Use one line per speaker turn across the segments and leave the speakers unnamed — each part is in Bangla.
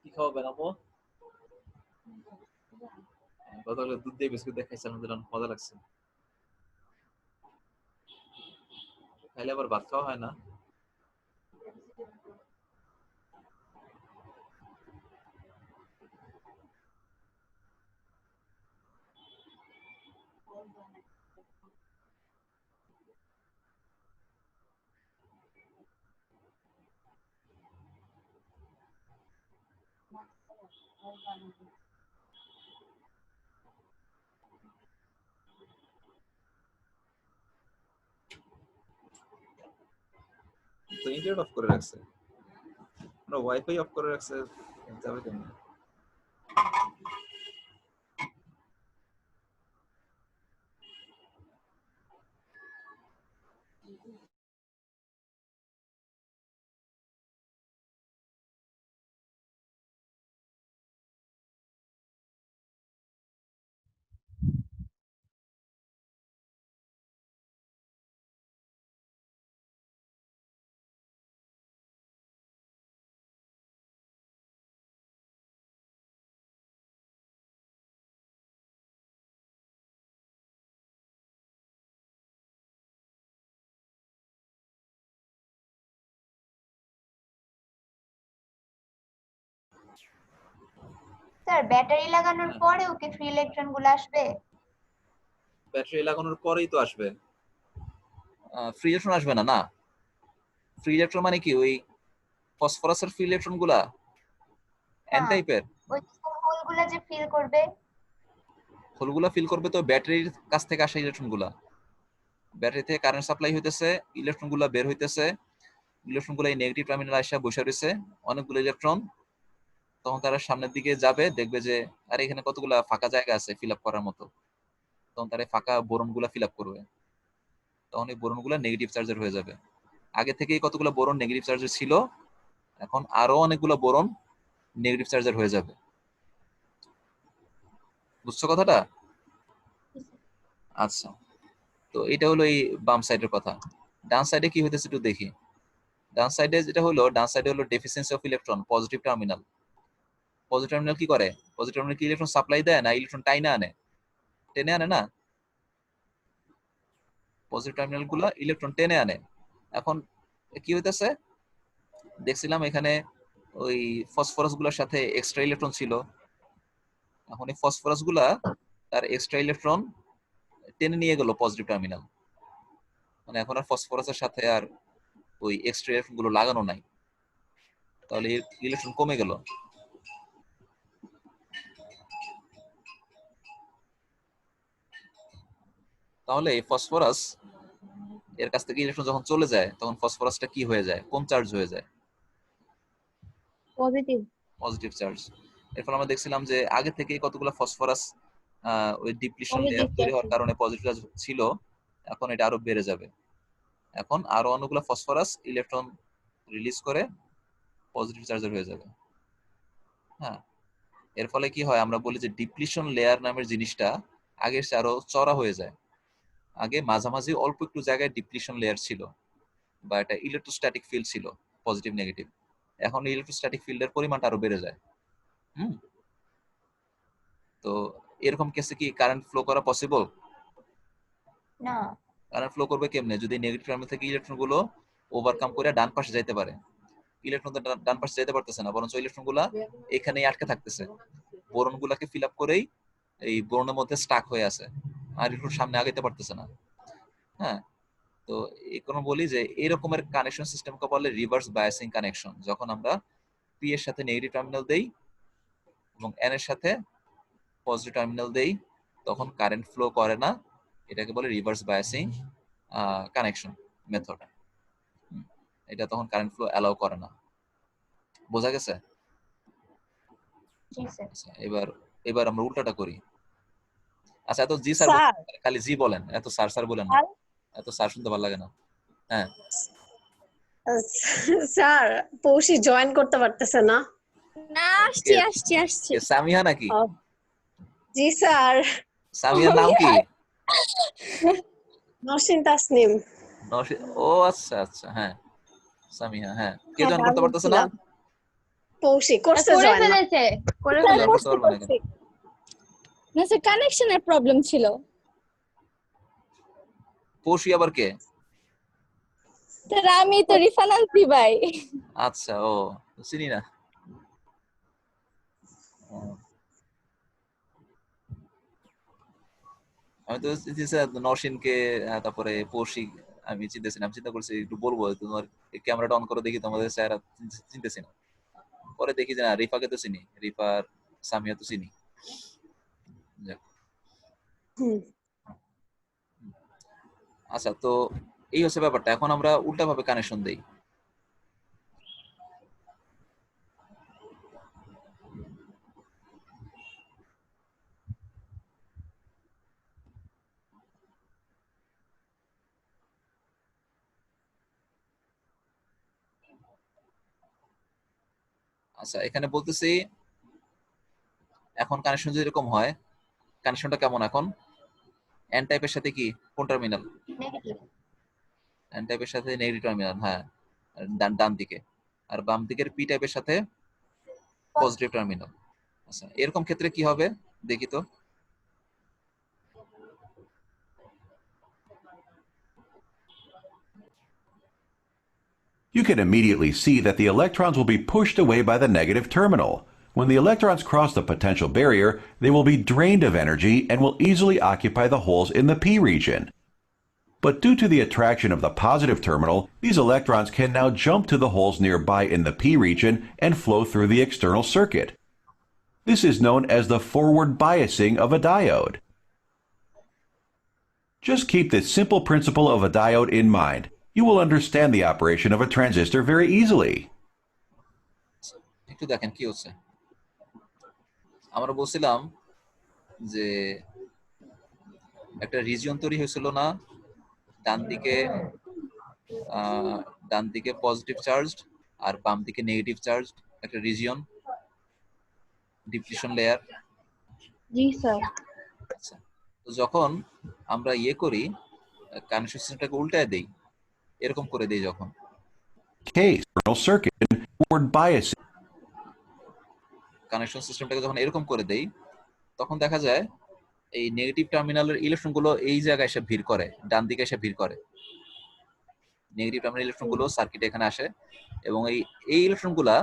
কি খাওয়াবেন আপু? গতকাল দুধ দিয়ে বিস্কুট দিয়ে খাইছিলাম, মজা লাগছে। খাইলে আবার ভাত খাওয়া হয় না। তো ইন্টারনেট অফ করে রাখছে, ওয়াইফাই অফ করে রাখছে, যাবে কেমন?
স্যার ব্যাটারি লাগানোর পরেও কি ফ্রি ইলেকট্রন গুলো আসবে?
ব্যাটারি লাগানোর পরেই তো আসবে, ফ্রি ইলেকট্রন আসবে না। না, ফ্রি ইলেকট্রন মানে কি ওই ফসফরাসের ফ্রি ইলেকট্রন গুলা এন
হ্যাঁ,
টাইপের
ওই হোল গুলা যে ফিল করবে।
হোলগুলা ফিল করবে তো ব্যাটারির কাছ থেকে আসা ইলেকট্রন গুলা। ব্যাটারি থেকে কারেন্ট সাপ্লাই হইতেছে, ইলেকট্রন গুলা বের হইতেছে, ইলেকট্রন গুলা এই নেগেটিভ টার্মিনাল আসা বসে রয়েছে অনেকগুলো ইলেকট্রন। তখন তারা সামনের দিকে যাবে, দেখবে যে আরে এখানে কতগুলা ফাঁকা জায়গা আছে ফিল আপ করার মতো। তখন তারা ফাঁকা বোরন গুলা ফিল আপ করবে। তখন এই বোরন গুলা নেগেটিভ চার্জের হয়ে যাবে। আগে থেকেই কতগুলো বোরন নেগেটিভ চার্জের ছিল, এখন আরো অনেকগুলো বোরন নেগেটিভ চার্জের হয়ে যাবে। বুঝছো কথাটা? আচ্ছা, তো এটা হলো এই বাম সাইডের কথা। ডান সাইডে কি হইতেছে একটু দেখি। ডান সাইডে যেটা হলো, ডান সাইডে হলো deficiency of electron, positive terminal. Positive terminal কি করে? পজিটিভ টার্মিনাল কি ইলেকট্রন সাপ্লাই দেয় না ইলেকট্রন টাইনা আনে? টেনে আনে না? পজিটিভ টার্মিনাল গুলা ইলেকট্রন টেনে আনে। এখন কি হইতেছে, দেখছিলাম এখানে ওই ফসফরাস গুলোর সাথে এক্সট্রা ইলেকট্রন ছিল। এখন এই ফসফরাস গুলা তার এক্সট্রা ইলেকট্রন টেনে নিয়ে গেল পজিটিভ টার্মিনাল। মানে এখন আর ফসফরাসের সাথে আর ওই এক্সট্রা ইলেকট্রন গুলো লাগানো নাই, তাহলে ইলেকট্রন কমে গেল। তাহলে এই ফসফরাস এর কাছ থেকে ইলেকট্রন যখন চলে যায়, তখন ফসফরাসটা কি হয়ে যায়? কোন চার্জ হয়ে যায়?
পজিটিভ।
Positive charge. এর ফলে আমরা দেখছিলাম যে আগে থেকে কতগুলো ফসফরাস ওই ডিপ্লিশন
পজিটিভ
লেয়ার তৈরি
চার্জ।
হওয়ার কারণে পজিটিভ চার্জ ছিল, এখন এটা আরো বেড়ে যাবে। এখন আরো অনেকগুলো ফসফরাস ইলেকট্রন রিলিজ করে পজিটিভ চার্জার হয়ে যাবে। হ্যাঁ, এর ফলে কি হয়, আমরা বলি যে ডিপ্লিশন লেয়ার নামের জিনিসটা আগের চেয়ে আরো চড়া হয়ে যায়। আগে মাঝামাঝি অল্প একটু জায়গায় ডিপ্লিশন লেয়ার ছিল, বা একটা ইলেকট্রোস্ট্যাটিক ফিল্ড ছিল, পজিটিভ নেগেটিভ। এখন ইলেকট্রোস্ট্যাটিক ফিল্ডের পরিমাণটা আরো বেড়ে যায়। হুম, তো এরকম কেসে কি কারেন্ট ফ্লো করা পসিবল?
না।
কারেন্ট ফ্লো করবে কেমনে? যদি নেগেটিভ টার্মিনাল থেকে ইলেকট্রন গুলো ওভারকাম করে ডান পাশে যাইতে পারে। ইলেকট্রন তো ডান পাশে যাইতে পারতেছে না, বরঞ্চ ইলেকট্রন গুলা এখানেই আটকে থাকতেছে, বোরন গুলাকে ফিল আপ করেই এই বোরনের মধ্যে স্টাক হয়ে আছে, আর ইলেকট্রন সামনে আগাইতে পারতেছে না। হ্যাঁ, তো এই কোনো বলি যে এরকমের কানেকশন সিস্টেমকে বলে রিভার্স বায়াসিং কানেকশন। যখন আমরা পি এর সাথে নেগেটিভ টার্মিনাল দেই এবং এন এর সাথে পজিটিভ টার্মিনাল দেই, তখন কারেন্ট ফ্লো করে না। এটাকে বলে রিভার্স বায়াসিং কানেকশন মেথড। এটা তখন কারেন্ট ফ্লো অ্যালাউ করে না। বোঝা গেছে?
জি স্যার।
আচ্ছা, এবার এবার আমরা উল্টাটা করি। আচ্ছা, এত জি স্যার
স্যার,
খালি জি বলেন, এত স্যার স্যার বলেন না। এত স্যার শুনতে ভালো লাগে না। হ্যাঁ,
স্যার পৌষি জয়েন করতে পারতেছে না।
না, আসছি আসছি আসছি।
সামিয়া নাকি?
জি স্যার।
সামিয়ার নাম কি?
নসিন তাসনিম।
ও আচ্ছা আচ্ছা, হ্যাঁ সামিয়া। হ্যাঁ, কে
হ্যাঁ,
জয়েন
আমি
করতে পারতেছে না?
বলছিলাম পৌষি করছে
করে
জয়েন
ফেলেছে করে
স্যার
ফেলেছে
করতে পারবো না কেন?
না স্যার কানেকশনের প্রবলেম ছিল।
পৌষি আবার কে?
স্যার আমি তো রিফানান্সি ভাই।
আচ্ছা, ও চিনি না। ও, আমি তো চিনতেছি নরসিনকে, তারপরে পৌষি আমি চিনতেছি না। আমি চিন্তা করছি একটু বলবো তোমার ক্যামেরাটা অন করে দেখি তোমাদের স্যার চিনতেছি না। পরে দেখি যে না, রিফাকে তো চিনি, রিফার সামিয়া তো চিনি। যাক।
হুম।
আচ্ছা, তো এই হচ্ছে ব্যাপারটা। এখন আমরা উল্টা ভাবে কানেকশন দেই। আচ্ছা, এখানে বলতেছি এখন কানেকশন যদি এরকম হয়, কানেকশনটা কেমন এখন? এন টাইপের সাথে কি কোন টার্মিনাল?
নেগেটিভ।
এন টাইপের সাথে নেগেটিভ টার্মিনাল, হ্যাঁ, আর ডান দিকে। আর বাম দিকের পি টাইপের সাথে পজিটিভ টার্মিনাল। আচ্ছা, এরকম ক্ষেত্রে কি হবে দেখি তো।
You can immediately see that the electrons will be pushed away by the negative terminal. When the electrons cross the potential barrier, they will be drained of energy and will easily occupy the holes in the p region. But due to the attraction of the positive terminal, these electrons can now jump to the holes nearby in the p region and flow through the external circuit. This is known as the forward biasing of a diode. Just keep this simple principle of a diode in mind. You will understand the operation of a transistor very easily.
একটু দেখেন কি হচ্ছে। আমরা বলছিলাম যে একটা রিজিয়ন তৈরি হয়েছিল না, ডান দিকে পজিটিভ চার্জড আর বাম দিকে নেগেটিভ চার্জড একটা রিজিয়ন, ডিপ্লিশন লেয়ার।
জি স্যার
আচ্ছা, তো যখন আমরা ইয়ে করি, কানেকশন সিস্টেমটাকে উল্টায় দেই, এরকম করে দেই যখন,
Case, external circuit, and forward biasing.
Connection সিস্টেমটাকে যখন এরকম করে দেই, তখন দেখা যায় এই নেগেটিভ টার্মিনালের ইলেকট্রন গুলো এই জায়গায় এসে ভিড় করে, ডান দিকে এসে ভিড় করে। নেগেটিভ টার্মিনাল ইলেকট্রন গুলো সার্কিটে এখানে আসে এবং এই ইলেকট্রন গুলা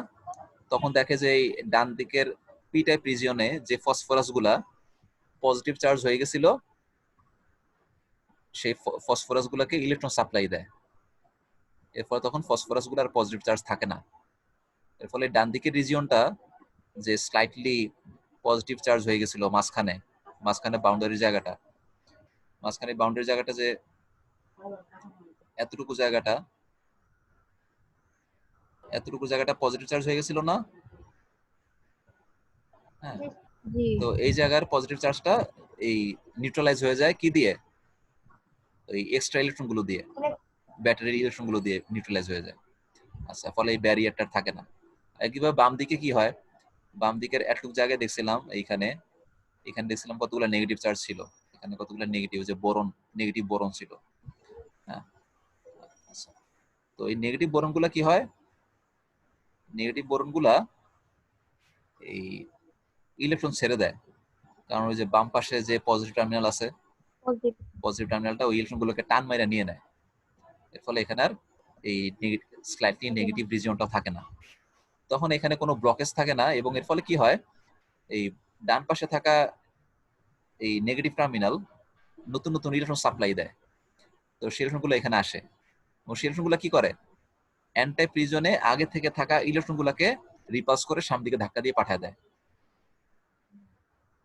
তখন দেখে যে এই ডান দিকের পি টাইপ রিজিয়নে যে ফসফরাস গুলা পজিটিভ চার্জ হয়ে গেছিল, সেই ফসফরাস গুলাকে ইলেকট্রন সাপ্লাই দেয়। এরপর তখন ফসফরাস গুলার পজিটিভ চার্জ থাকে না। এর ফলে ডান দিকের রিজিয়নটা যে স্লাইটলি পজিটিভ চার্জ হয়ে গেছিল মাঝখানে বাউন্ডারি জায়গাটা যে এতটুকু জায়গাটা পজিটিভ চার্জ হয়ে গেছিল না? হ্যাঁ,
জি
তো এই জায়গার পজিটিভ চার্জটা এই নিউট্রালাইজ হয়ে যায় কি দিয়ে? ওই এক্সট্রা ইলেকট্রন গুলো দিয়ে, ব্যাটারির ইলেকট্রন গুলো দিয়ে নিউট্রালাইজ হয়ে যায়। আচ্ছা, ফলে এই ব্যারিয়ারটা থাকে না। একইভাবে বাম দিকে কি হয়? বাম দিকের এতটুকু জায়গায় দেখছিলাম এখানে দেখছিলাম কতগুলো নেগেটিভ চার্জ ছিল, এখানে কতগুলো নেগেটিভ, যে নেগেটিভ বোরন ছিল। হ্যাঁ, আচ্ছা, তো এই নেগেটিভ বোরন গুলা কি হয়? নেগেটিভ বোরন গুলা এই ইলেকট্রন ছেড়ে দেয়, কারণ ওই যে বাম পাশে যে পজিটিভ টার্মিনাল আছে, পজিটিভ টার্মিনালটা ওই ইলেকট্রন গুলোকে টান মাইরা নিয়ে নেয়। এর ফলে এখানে আর এই স্লাইটলি নেগেটিভ রিজিয়নটা থাকে না, তখন এখানে কোনো ব্লকেজ থাকে না। এবং এর ফলে কি হয়, এই ডান পাশে থাকা এই নেগেটিভ টার্মিনাল নতুন নতুন ইলেকট্রন সাপ্লাই দেয়। তো সেই ইলেকট্রনগুলো এখানে আসে এবং সেই ইলেকট্রনগুলো কি করে, এন টাইপ রিজিয়নে আগে থেকে থাকা ইলেকট্রনগুলোকে রিপালস করে সামনের দিকে ধাক্কা দিয়ে পাঠিয়ে দেয়।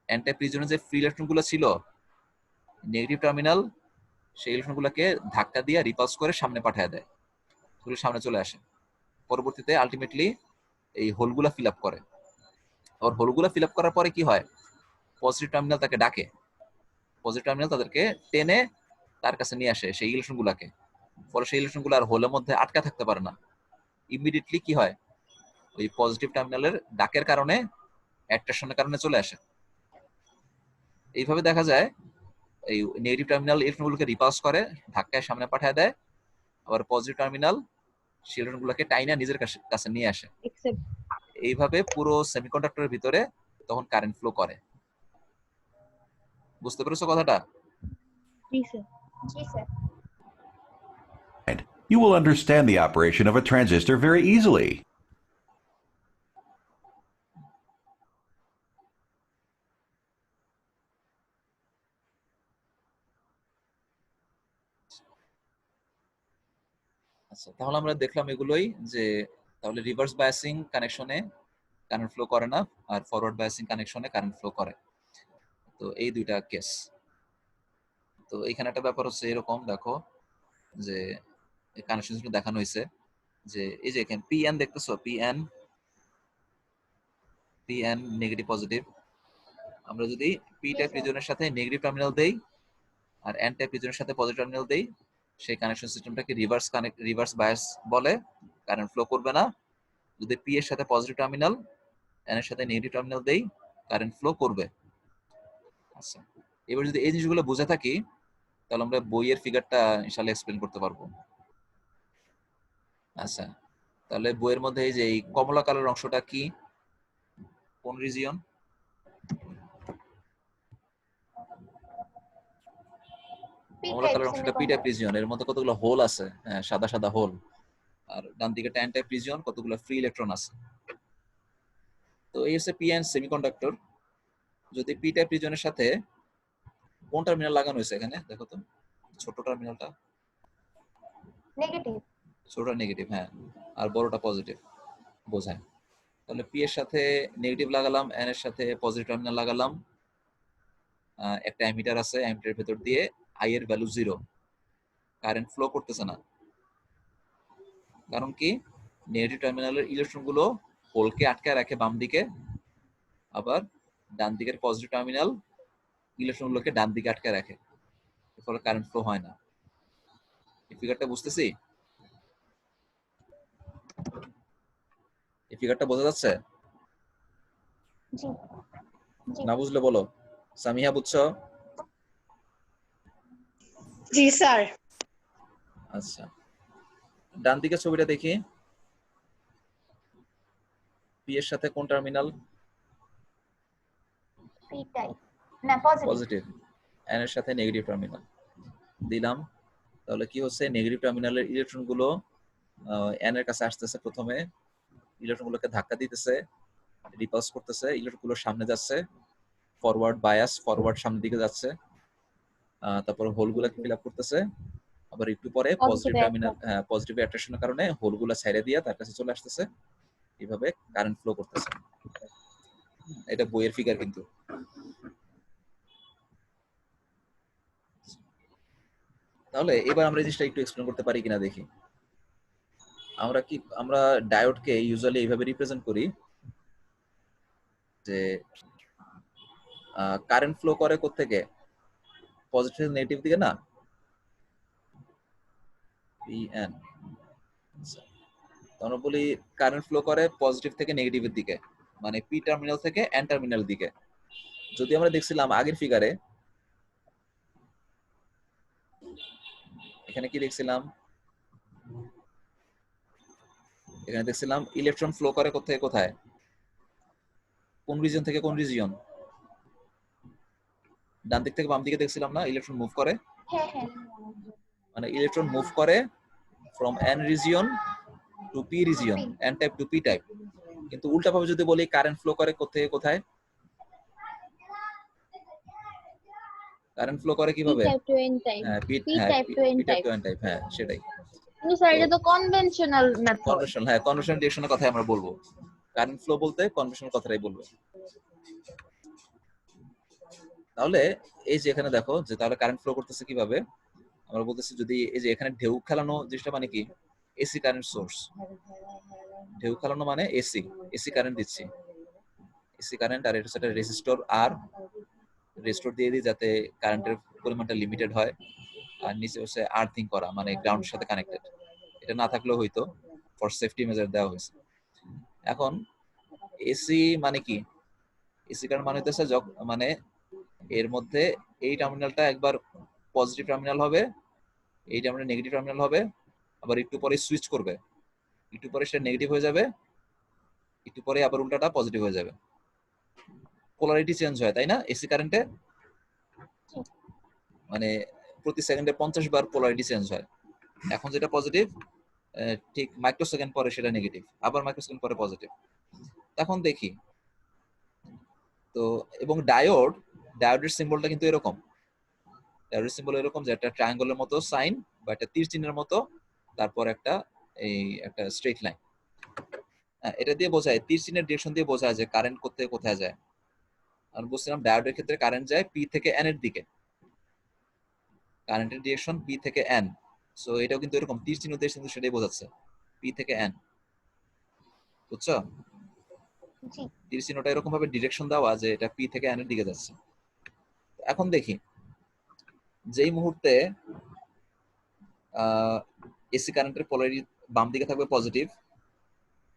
এন টাইপ রিজিয়নে যে ফ্রি ইলেকট্রনগুলো ছিল, নেগেটিভ টার্মিনাল সেই ইলেকট্রনগুলোকে ধাক্কা দিয়ে রিপালস করে সামনে পাঠিয়ে দেয়, সামনে চলে আসে। পরবর্তীতে আলটিমেটলি এই হোলগুলা ফিল আপ করে। আর হোলগুলা ফিল আপ করার পরে কি হয়, পজিটিভ টার্মিনাল তাকে ডাকে, পজিটিভ টার্মিনাল তাদেরকে টেনে তার কাছে নিয়ে আসে সেই ইলেকট্রন গুলাকে। ফলে সেই ইলেকট্রন গুলো আর হোলের মধ্যে আটকা থাকতে পারে না, ইমিডিয়েটলি কি হয়, ওই পজিটিভ টার্মিনালের ডাকের কারণে, অ্যাট্রাকশনের কারণে চলে আসে। এইভাবে দেখা যায় এই নেগেটিভ টার্মিনাল ইলেকট্রন গুলোকে রিপালস করে ধাক্কায় সামনে পাঠিয়ে দেয়, আবার পজিটিভ টার্মিনাল সেই ইলেকট্রন গুলোকে টাইনা নিজের কাছে নিয়ে আসে। এইভাবে পুরো সেমিকন্ডাক্টরের ভিতরে তখন কারেন্ট ফ্লো করে। বুঝতে পেরেছো কথাটা?
জি স্যার।
জি sir.
You will understand the operation of a transistor very easily.
আচ্ছা, তাহলে আমরা দেখলাম এগুলোই যে তাহলে রিভার্স বায়াসিং কানেকশনে কারেন্ট ফ্লো করে না, আর ফরওয়ার্ড বায়াসিং কানেকশনে কারেন্ট ফ্লো করে। তো এই দুইটা কেস। তো এখানে একটা ব্যাপার হচ্ছে এরকম, দেখো যে কানেকশন দেখানো হয়েছে যে এই যে এখানে পিএন দেখতেছো, পিএন পিএন নেগেটিভ পজিটিভ। আমরা যদি পি টাইপ রিজনের সাথে নেগেটিভ টার্মিনাল দেই আর এন টাইপ রিজনের সাথে পজিটিভ টার্মিনাল দেই, সেই কানেকশন সিস্টেমটাকে রিভার্স বায়াস বলে, কারেন্ট ফ্লো করবে না। যদি পি এর সাথে পজিটিভ টার্মিনাল, এন এর সাথে নেগেটিভ টার্মিনাল দেই, কারেন্ট ফ্লো করবে। আচ্ছা, এবার যদি এই জিনিসগুলো বুঝে থাকি তাহলে আমরা বইয়ের ফিগারটা ইনশাআল্লাহ এক্সপ্লেন করতে পারবো। আচ্ছা, তাহলে বইয়ের মধ্যে এই যে এই কমলা কালার অংশটা কি, কোন রিজিয়ন? কমলা কালার অংশটা পি টাইপ রিজিয়ন, এর মধ্যে কতগুলো হোল আছে, হ্যাঁ সাদা সাদা হোল। আর ডান দিকে এন টাইপ রিজিয়ন, কতগুলো ফ্রি ইলেকট্রন আছে। তো এই হচ্ছে পিএন সেমিকন্ডাক্টর। যদি পি টাইপ রিজিয়নের সাথে কোন টার্মিনাল লাগানো হয়েছে এখানে দেখো তো, ছোট টার্মিনালটা
নেগেটিভ।
ছোটটা নেগেটিভ, হ্যাঁ, আর বড়টা পজিটিভ বোঝায়। তাহলে পি এর সাথে নেগেটিভ লাগালাম, এন এর সাথে পজিটিভ টার্মিনাল লাগালাম। একটা অ্যামিটার আছে, অ্যামিটারের ভেতর দিয়ে আই এর ভ্যালু 0, কারেন্ট ফ্লো করতেছে না। কারণ কি, নেগেটিভ টার্মিনালের ইলেকট্রন গুলো হোলকে আটকায় রাখে বাম দিকে, আবার ডান দিকের পজিটিভ টার্মিনাল ইলেকট্রন গুলোকে ডান দিকে আটকায় রাখে, এর ফলে কারেন্ট ফ্লো হয় না। এই ফিগারটা বুঝতেছি? এই ফিগারটা বোঝা যাচ্ছে?
জি জি
না বুঝলে বলো। সামিহা বুঝছো?
জি স্যার।
আচ্ছা, ডান দিকের ছবিটা দেখি। পি এর সাথে কোন টার্মিনাল?
পি টাইপ না পজিটিভ।
পজিটিভ। এন এর সাথে নেগেটিভ টার্মিনাল দিলাম। তাহলে কি হচ্ছে, নেগেটিভ টার্মিনালের ইলেকট্রন গুলো এন এর কাছে আসতেছে, প্রথমে ইলেকট্রন গুলোকে ধাক্কা দিতেছে, রিপালস করতেছে, ইলেকট্রন গুলো সামনে যাচ্ছে, ফরওয়ার্ড বায়াস, ফরওয়ার্ড সামনের দিকে যাচ্ছে। তারপর হোলগুলোকে ফিল আপ করতেছে, আবার একটু পরে পজিটিভ টার্মিনাল, পজিটিভ অ্যাট্রাকশনের কারণে হোলগুলো ছাইড়ে দিয়ে তার কাছে চলে আসতেছে, এইভাবে কারেন্ট ফ্লো করতেছে। এটা বইয়ের ফিগার কিন্তু। তাহলে এবার আমরা এই জিনিসটা একটু এক্সপ্লেন করতে পারি কিনা দেখি। আমরা ডায়োডকে ইউজুয়ালি এইভাবে রিপ্রেজেন্ট করি যে কারেন্ট ফ্লো করে কোত্থেকে, পজিটিভ নেগেটিভ দিকে না, পিএন। আমরা বলি কারেন্ট ফ্লো করে পজিটিভ থেকে নেগেটিভের দিকে, মানে পি টার্মিনাল থেকে এন টার্মিনাল দিকে। যদি আমরা দেখছিলাম আগের ফিগারে, এখানে কি দেখছিলাম, এখানে দেখছিলাম ইলেকট্রন ফ্লো করে কোথায় কোথায়, কোন রিজিয়ন থেকে কোন রিজিয়ন, ডান দিক থেকে বাম দিকে দেখছিলাম না, ইলেকট্রন মুভ করে।
হ্যাঁ হ্যাঁ।
মানে ইলেকট্রন মুভ করে from n region to p region, n type to p type. কিন্তু উল্টা ভাবে যদি বলি কারেন্ট ফ্লো করে কোথায় কোথায়, কারেন্ট ফ্লো করে কিভাবে, হ্যাঁ p type to n type, হ্যাঁ সেটাই।
কিন্তু স্যার এটা তো কনভেনশনাল মেথড।
কনভেনশনাল, হ্যাঁ কনভেনশনাল ডিরেকশনের কথাই আমরা বলবো। কারেন্ট ফ্লো বলতে কনভেনশনাল কথাটাই বলবো। তাহলে এই যে এখানে দেখো যে তাহলে কারেন্ট ফ্লো করতেছে কিভাবে, আমরা বলতেছি যদি এই যে এখানে ঢেউ খেলানো জিনিসটা মানে কি, এসি কারেন্ট সোর্স। ঢেউ খেলানো মানে এসি, এসি কারেন্ট দিচ্ছি, এসি কারেন্ট। আর এটা হচ্ছে একটা রেজিস্টর, আর রেজিস্টর দিয়ে দিই যাতে কারেন্টের পরিমাণটা লিমিটেড হয়। আর নিচে হচ্ছে আর্থিং করা, মানে গ্রাউন্ডের সাথে কানেক্টেড। এটা না থাকলেও হয়তো, ফর সেফটি মেজার দেওয়া হয়েছে। এখন এসি মানে কি, এসি কারেন্ট মানে হচ্ছে মানে এর মধ্যে এই টার্মিনালটা একবার পজিটিভ টার্মিনাল হবে, এই টার্মিনাল নেগেটিভ টার্মিনাল হবে, আবার একটু পরে সুইচ করবে, একটু পরে সেটা নেগেটিভ হয়ে যাবে, একটু পরে আবার উল্টাটা পজিটিভ হয়ে যাবে। পোলারিটি চেঞ্জ হয়, তাই না? এসি কারেন্টে মানে প্রতি সেকেন্ডে 50 বার পোলারিটি চেঞ্জ হয়। এখন যেটা পজিটিভ, ঠিক মাইক্রোসেকেন্ড পরে সেটা নেগেটিভ, আবার মাইক্রোসেকেন্ড পরে পজিটিভ। এখন দেখি তো, এবং ডায়োডের সিম্বলটা কিন্তু এরকম। ডায়োডের সিম্বল এরকম যে একটা ট্রায়াঙ্গলের মতো সাইন বা একটা তীর চিহ্নের মতো, তারপর একটা একটা স্ট্রেট লাইন। এটা দিয়ে বোঝায়, তীর চিহ্নের ডিরেকশন দিয়ে বোঝায় যে কারেন্ট কোথায় কোথায় যায়। আমি বলছিলাম ডায়োডের ক্ষেত্রে কারেন্ট যায় পি থেকে এন এর দিকে, কারেন্টের ডিরেকশন পি থেকে এন। সো এটাও কিন্তু এরকম তীর চিহ্ন দিয়ে কিন্তু সেটাই বোঝাচ্ছে, পি থেকে এন। বুঝছো?
জি
তীর চিহ্নটা এরকম ভাবে ডিরেকশন দেওয়া যে এটা পি থেকে এন এর দিকে যাচ্ছে। এখন দেখি, যেই মুহূর্তে এসি কারেন্টের পোলারিটি বাম দিকে থাকবে পজিটিভ,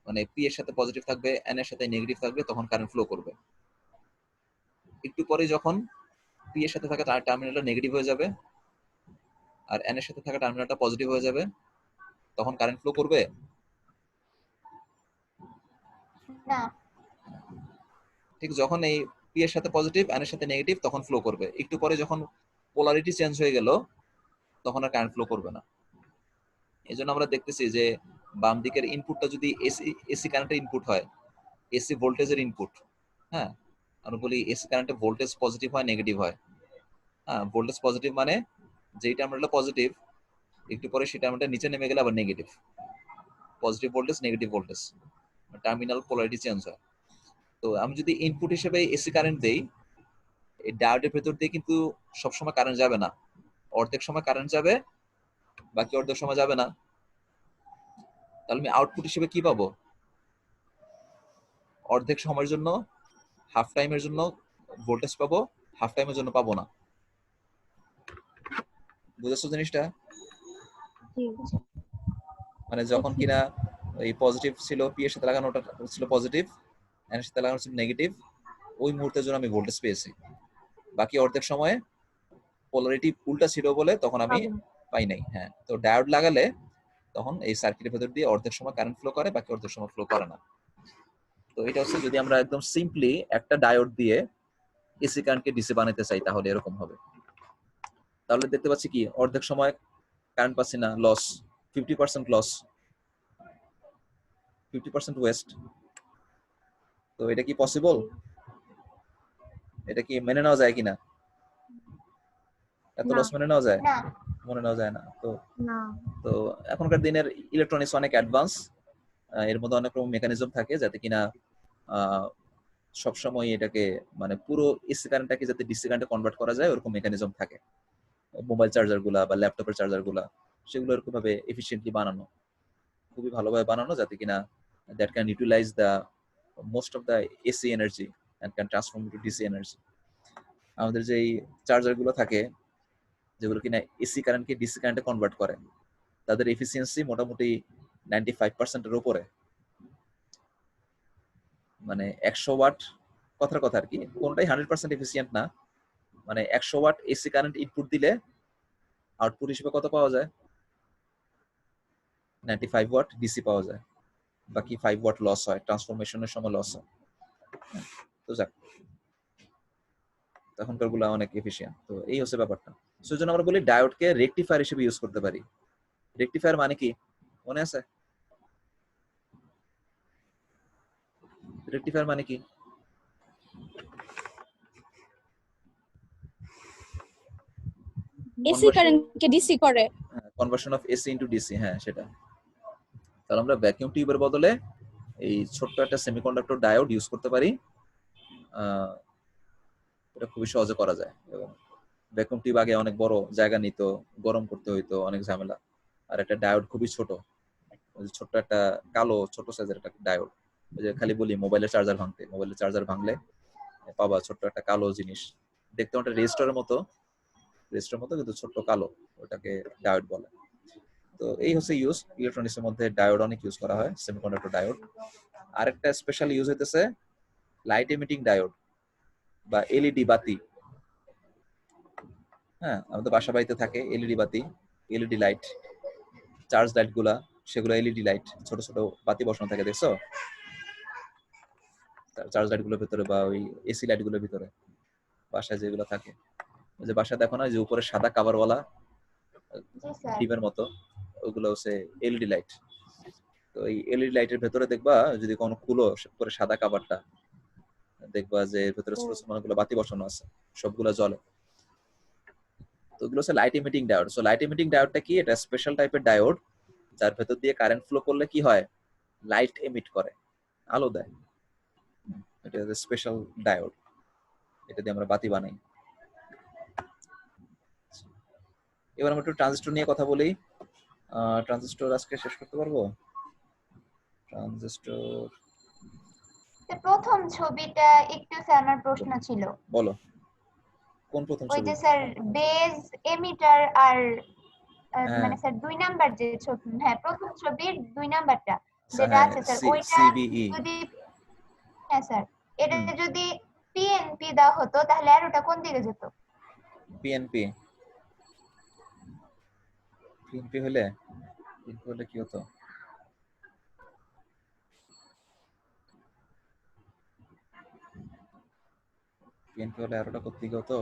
মানে পি এর সাথে পজিটিভ থাকবে, এন এর সাথে নেগেটিভ থাকবে, তখন কারেন্ট ফ্লো করবে। একটু পরে যখন পি এর সাথে থাকা টার্মিনালটা নেগেটিভ হয়ে যাবে আর এন এর সাথে থাকা টার্মিনালটা পজিটিভ হয়ে যাবে, তখন কারেন্ট ফ্লো করবে?
না
ঠিক যখন এই পি এর সাথে পজিটিভ, এন এর সাথে নেগেটিভ, তখন ফ্লো করবে। একটু পরে যখন পোলারিটি চেঞ্জ হয়ে গেল, তখন আর কারেন্ট ফ্লো করবে না। এই জন্য আমরা দেখতেছি যে বাম দিকের ইনপুটটা যদি এসি কারেন্টের ইনপুট হয়, এসি ভোল্টেজের ইনপুট, হ্যাঁ, আমরা বলি এসি কারেন্টে ভোল্টেজ পজিটিভ হয় নেগেটিভ হয়। হ্যাঁ, ভোল্টেজ পজিটিভ মানে যেই টার্মিনালটা পজিটিভ, একটু পরে সেই টার্মিনালটা নিচে নেমে গেলে আবার negative. Positive voltage negative voltage, terminal polarity change হয়। তো আমি যদি ইনপুট হিসেবে এসি কারেন্ট দেই, এই ডায়োডের ভেতর দিয়ে কিন্তু সবসময় কারেন্ট যাবে না। অর্ধেক সময় কারেন্ট যাবে, বাকি অর্ধেক সময় যাবে না। তাহলে আমি আউটপুট হিসেবে কি পাবো? অর্ধেক সময়ের জন্য, হাফ টাইমের জন্য ভোল্টেজ পাবো, হাফ টাইমের জন্য পাবো না। বুঝেছো জিনিসটা? মানে যখন কিনা এই পজিটিভ ছিল, পি এর সাথে লাগানোটা ছিল পজিটিভ, এন এর সাথে লাগানো ছিল নেগেটিভ, ওই মুহূর্তের জন্য আমি ভোল্টেজ পেয়েছি। বাকি অর্ধেক সময়ে পোলারিটি উল্টা ছিল বলে তখন আমি পাই নাই। হ্যাঁ, তো ডায়োড লাগালে তখন এই সার্কিটের ভেতর দিয়ে অর্ধেক সময় কারেন্ট ফ্লো করে, বাকি অর্ধেক সময় ফ্লো করে না। তো এটা হচ্ছে যদি আমরা একদম সিম্পলি একটা ডায়োড দিয়ে এসি কারেন্টকে ডিসি বানাতে চাই, তাহলে এরকম হবে। তাহলে দেখতে পাচ্ছি কি, অর্ধেক সময় কারেন্ট পাচ্ছি না, লস, 50% লস, 50% ওয়েস্ট। তো এটা কি পসিবল? এটা কি মেনে নেওয়া যায় কিনা? এত
না।
লস মেনে নেওয়া যায়?
না
মনে নেওয়া যায় না। তো
না
তো এখনকার দিনের ইলেকট্রনিক্স অনেক অ্যাডভান্স, এর মধ্যে অনেক রকম মেকানিজম থাকে যাতে কিনা সবসময় এটাকে মানে পুরো এসি কারেন্টটাকে যাতে ডিসি কারেন্টে কনভার্ট করা যায়, ওরকম মেকানিজম থাকে। মোবাইল চার্জার গুলা বা ল্যাপটপের চার্জার গুলা, সেগুলো এরকম ভাবে এফিসিয়েন্টলি বানানো, খুবই ভালোভাবে বানানো, যাতে কিনা that can utilise the most of the AC energy and can transform to DC energy. আমাদের যেই চার্জার গুলো থাকে, যেগুলো কিনা এসি কারেন্টকে ডিসি কারেন্টে কনভার্ট করে, তাদের এফিসিয়েন্সি মোটামুটি 95%-এর উপরে। মানে 100 ওয়াট, কথার কথা আর কি, কোনটাই 100% এফিসিয়েন্ট না। মানে 100 ওয়াট এসি কারেন্ট ইনপুট দিলে আউটপুট হিসেবে কত পাওয়া যায়? 95 ওয়াট ডিসি পাওয়া যায়। বাকি 5 ওয়াট লস হয়, ট্রান্সফরমেশনের সময় লস হয়। তো যাক, তখনকার গুলা অনেক এফিসিয়েন্ট। তো এই হচ্ছে ব্যাপারটা। সেই জন্য আমরা বলি ডায়োডকে রেকটিফায়ার হিসেবে ইউজ করতে পারি। রেকটিফায়ার মানে কি মনে আছে? রেকটিফায়ার মানে কি?
এসি কারেন্টকে ডিসি করে।
Conversion of AC into DC, হ্যাঁ সেটা। তাহলে আমরা ভ্যাকুয়াম টিউবের বদলে এই ছোট্ট একটা সেমিকন্ডাক্টর ডায়োড ইউজ করতে পারি। এটা খুবই সহজে করা যায়। এবং ভ্যাকুয়াম টিউব আগে অনেক বড় জায়গা নিত, গরম করতে হইতো, অনেক ঝামেলা। আর একটা ডায়োড খুবই ছোট, ছোট্ট একটা কালো ছোট সাইজের একটা ডায়োড। ওই যে খালি বলি মোবাইলের চার্জার ভাঙতে, মোবাইলের চার্জার ভাঙলে পাবা ছোট্ট একটা কালো জিনিস, দেখতে অনেকটা রেজিস্টারের মতো, কিন্তু ছোট্ট কালো, ওটাকে ডায়োড বলে। তো এই হচ্ছে ইউজ, ইলেকট্রনিক্স এর মধ্যে ডায়োড অনেক ইউজ করা হয়, সেমিকন্ডাক্টর ডায়োড। আরেকটা স্পেশাল ইউজ হইতেছে লাইট এমিটিং ডায়োড বা এলইডি বাতি। হ্যাঁ, আমাদের বাসা বাড়িতে থাকে এলইডি বাতি, এলইডি লাইট, চার্জ লাইট গুলা, সেগুলো এলইডি লাইট, ছোট ছোট বাতি বসানো থাকে, দেখছো? চার্জ লাইট গুলোর ভিতরে বা ওই এসি লাইট গুলোর ভিতরে বাসায় যেগুলো থাকে, ওই যে বাসায় দেখো না যে উপরে সাদা কাভারওয়ালা
জি স্যার।
ডিমের মতো, ওইগুলো হচ্ছে এলইডি লাইট। তো এই এলইডি লাইটের ভেতরে দেখবা যদি কোনো খুলো করে সাদা কাভারটা, দেখবা যে এর ভেতরে ছোট ছোট অনেকগুলো বাতি বসানো আছে, সবগুলো জ্বলে। তো ওগুলো হচ্ছে light emitting diode. So light emitting ডায়োডটা কি? এটা স্পেশাল টাইপের ডায়োড যার ভেতর দিয়ে কারেন্ট ফ্লো করলে কি হয়, লাইট এমিট করে, আলো দেয়। এটা হচ্ছে স্পেশাল ডায়োড, এটা দিয়ে আমরা বাতি বানাই। এবার আমরা একটু ট্রানজিস্টর নিয়ে কথা বলি। ট্রানজিস্টর আজকে শেষ করতে পারবো? ট্রানজিস্টর
তো প্রথম ছবিটা একটু স্যার আমার প্রশ্ন ছিল,
বলো, কোন প্রথম
ওই
ছবি?
যে স্যার বেজ এমিটার আর
হ্যাঁ,
মানে স্যার 2 নাম্বার যে ছবি, হ্যাঁ প্রথম ছবির 2 নাম্বারটা যেটা
হ্যাঁ
আছে স্যার, ওইটা
সিবিই
যদি, হ্যাঁ স্যার, এটা
হুম
যদি পিএনপি দেওয়া হতো তাহলে অ্যারোটা কোন দিকে যেত?
পিএনপি পিএনপি হলে কি হতো? পিএনপি হলে আরোটা কোথেকে হতো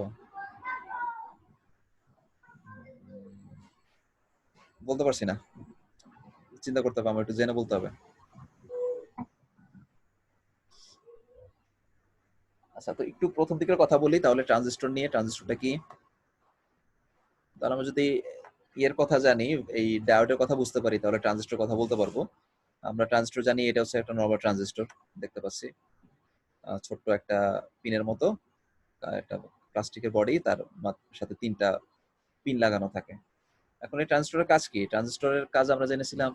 বলতে পারছি না, চিন্তা করতে হবে, আমার একটু জেনে বলতে হবে। আচ্ছা, তো একটু প্রথম দিকের কথা বলি তাহলে ট্রানজিস্টর নিয়ে। ট্রানজিস্টরটা কি? তাহলে আমরা যদি এর কথা জানি, এই ডায়োডের কথা বুঝতে পারি, তাহলে ট্রানজিস্টর কথা বলতে পারবো। আমরা ট্রানজিস্টর জানি এটা হচ্ছে একটা নরমাল ট্রানজিস্টর, দেখতে পাচ্ছি ছোট্ট একটা পিনের মতো, একটা প্লাস্টিকের বডি, তার সাথে 3টা পিন লাগানো থাকে। এখন এই ট্রানজিস্টরের কাজ কি? ট্রানজিস্টরের কাজ আমরা জেনেছিলাম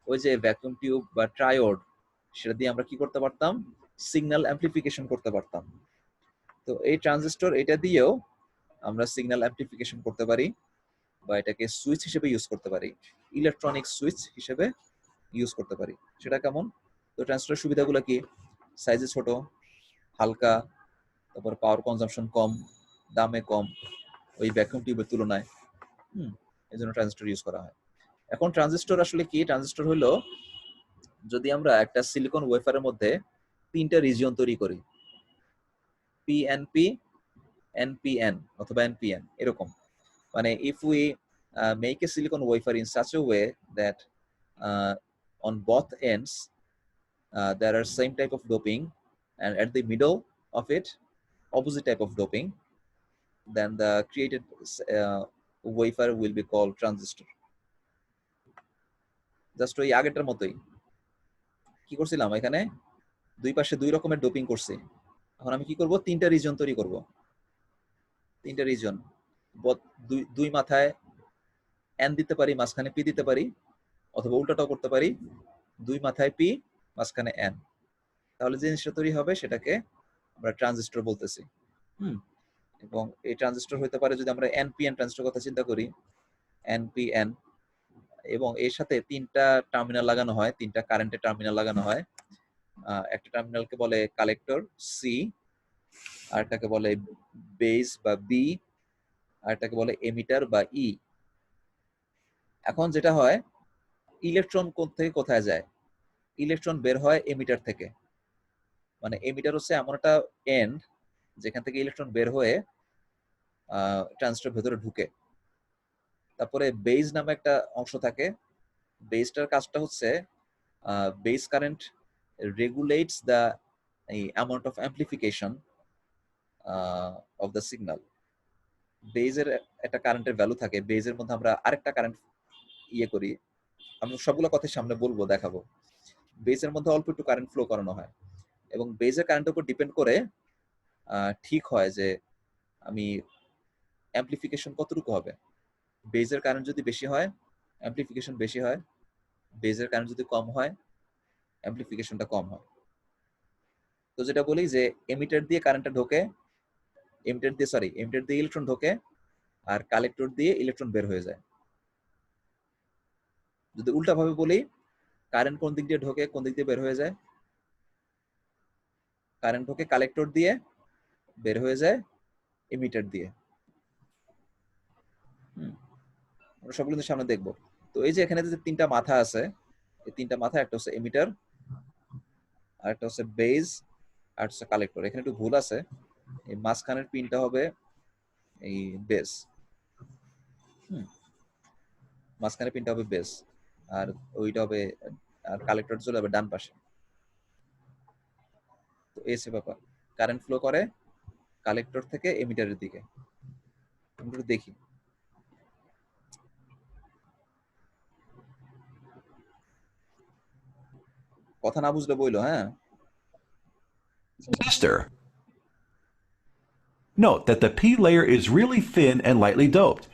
ওই যে ভ্যাকুয়াম টিউব বা ট্রায়োড, সেটা দিয়ে আমরা কি করতে পারতাম, সিগন্যাল অ্যামপ্লিফিকেশন করতে পারতাম। তো এই ট্রানজিস্টর এটা দিয়েও আমরা সিগন্যাল অ্যামপ্লিফিকেশন করতে পারি, বা এটাকে সুইচ হিসেবে ইউজ করতে পারি, ইলেকট্রনিক সুইচ হিসেবে ইউজ করতে পারি। সেটা কেমন? তো ট্রানজিস্টরের সুবিধাগুলো কি? সাইজে ছোট, হালকা, তারপর পাওয়ার কনজাম্পশন কম, দামে কম ওই ভ্যাকুয়াম টিউবের তুলনায়। এই জন্য ট্রানজিস্টর ইউজ করা হয়। এখন ট্রানজিস্টর আসলে কি? ট্রানজিস্টর হলো যদি আমরা একটা সিলিকন ওয়েফারের মধ্যে 3টা রিজিয়ন তৈরি করি, পিএনপি, এনপিএন অথবা এনপিএন, এরকম। মানে if we make a silicon wafer in such a way that on both ends there are same type of doping, and at the middle of it opposite type of doping, then the created wafer will be called transistor. Just ওই আগেরটার মতোই কি করছিলাম, এখানে দুই পাশে 2 রকমের ডোপিং করছি। এখন আমি কি করব, 3টা রিজন তৈরি করব। 3টা রিজন, দুই মাথায় এন দিতে পারি, মাঝখানে পি দিতে পারি, অথবা উল্টাটাও করতে পারি, 2 মাথায় পি, মাঝখানে এন। তাহলে যে জিনিসটা তৈরি হবে সেটাকে আমরা ট্রানজিস্টর বলতেছি। এবং এই ট্রানজিস্টর হতে পারে, যদি আমরা এনপিএন ট্রানজিস্টর কথা চিন্তা করি, এনপিএন, এবং এর সাথে 3টা টার্মিনাল লাগানো হয়, 3টা কারেন্টের টার্মিনাল লাগানো হয়। একটা টার্মিনালকে বলে কালেক্টর সি, আরেকটাকে বলে বেস বা বি, আরেকটাকে বলে এমিটার বা ই। এখন যেটা হয়, ইলেকট্রন থেকে কোথায় যায়? ইলেকট্রন বের হয় এমিটার থেকে। মানে এমিটার হচ্ছে এমন একটা এন্ড যেখান থেকে ইলেকট্রন বের হয়ে ট্রানজিস্টর ভেতরে ঢুকে। তারপরে বেজ নামে একটা অংশ থাকে। বেজটার কাজটা হচ্ছে base current regulates the amount of amplification of the signal. বেজের একটা কারেন্টের ভ্যালু থাকে, বেজের মধ্যে আমরা আরেকটা কারেন্ট ইয়ে করি, আমি সবগুলো কথা সামনে বলবো, দেখাবো। বেজের মধ্যে অল্প একটু কারেন্ট ফ্লো করানো হয়, এবং বেজের কারেন্টের উপর ডিপেন্ড করে ঠিক হয় যে আমি অ্যামপ্লিফিকেশন কতটুকু হবে। বেজের কারেন্ট যদি বেশি হয় অ্যামপ্লিফিকেশন বেশি হয়, বেজের কারেন্ট যদি কম হয় অ্যামপ্লিফিকেশনটা কম হয়। তো যেটা বলি যে এমিটার দিয়ে কারেন্টটা ঢোকে, এমিটার দিয়ে ইলেকট্রন ঢোকে, আর কালেক্টর দিয়ে ইলেকট্রন বের হয়ে যায়। যদি উল্টা ভাবে বলি, কারেন্ট কোন দিক দিয়ে ঢোকে, কোন দিক দিয়ে বের হয়ে যায়? কারেন্ট ঢোকে কালেক্টর দিয়ে, বের হয়ে যায় এমিটার দিয়ে। আমরা সবগুলো সামনে দেখবো। তো এই যে এখানে যে 3টা মাথা আছে, এই 3টা মাথা, একটা হচ্ছে এমিটার, আর একটা হচ্ছে বেজ, আর হচ্ছে কালেক্টর। এখানে একটু ভুল আছে, এই মাঝখানের পিনটা হবে এই বেস। মাঝখানে পিনটা হবে বেস, আর ওইটা হবে, আর কালেক্টর চলে যাবে ডান পাশে। তো এসে ব্যাপার, কারেন্ট ফ্লো করে কালেক্টর থেকে এমিটারের দিকে। আমরা একটু দেখি। কথা না বুঝলে বইলো, হ্যাঁ।
Transistor. Note that the P layer is really thin and lightly doped.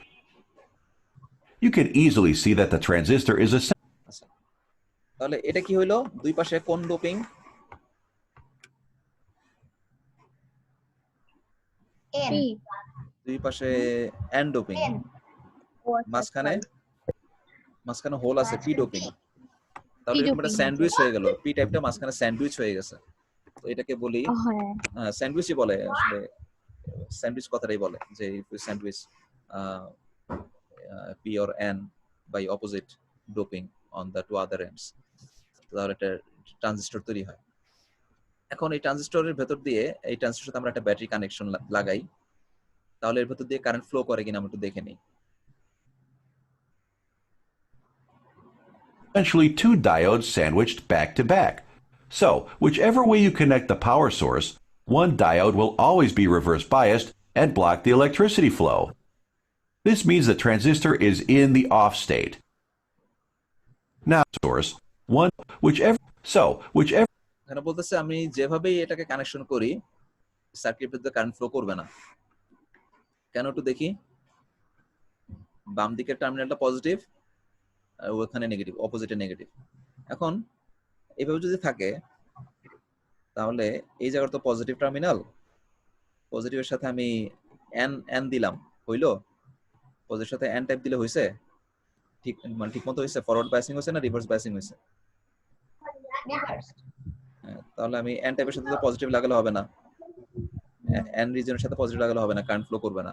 You can easily see that the transistor is a
আচ্ছা, তাহলে এটা কি হইলো? দুই পাশে কোন ডোপিং?
N
দুই পাশে এন ডোপিং,
N
মাঝখানে হোল আছে পি ডোপিং। তাহলে
P
এরকম একটা
doping
স্যান্ডউইচ হয়ে গেল, পি টাইপটা মাঝখানে স্যান্ডউইচ হয়ে গেছে। তো এটাকে বলি
হ্যাঁ
স্যান্ডউইচই বলে আসলে, স্যান্ডউইচ কথাটাই বলে যে sandwich p or n by opposite doping on the two other ends, তাহলে একটা ট্রানজিস্টর তৈরি হয়। এখন এই ট্রানজিস্টরের ভেতর দিয়ে, এই ট্রানজিস্টর সাথে আমরা একটা ব্যাটারি কানেকশন লাগাই, তাহলে এর ভেতর দিয়ে কারেন্ট ফ্লো করে কিনা আমরা একটু দেখে নিই।
essentially two diodes sandwiched back to back. So, whichever way you connect the power source, one diode will always be reverse biased and block the electricity flow. This means the transistor is in the off state. Now, source one, whichever.
এখানে বলতেছে আমি যেভাবেই এটাকে কানেকশন করি সার্কিটের ভেতরে কারেন্ট ফ্লো করবে না। কেন একটু দেখি। বাম দিকের টার্মিনালটা পজিটিভ আর ওখানে নেগেটিভ, অপোজিটে নেগেটিভ। এখন এইভাবে যদি থাকে তাহলে এই জায়গাটা তো পজিটিভ টার্মিনাল, পজিটিভের সাথে আমি এন এন দিলাম, হইলো? পজিটিভের সাথে এন টাইপ দিলে হইছে? ঠিক মানে ঠিক মতো হইছে? ফরওয়ার্ড বাইসিং হইছে না রিভার্স বাইসিং হইছে?
reversed
তাহলে আমি এন টাইপের সাথে তো পজিটিভ লাগালে হবে না, এন রিজনের সাথে পজিটিভ লাগালে হবে না, কারেন্ট ফ্লো করবে না।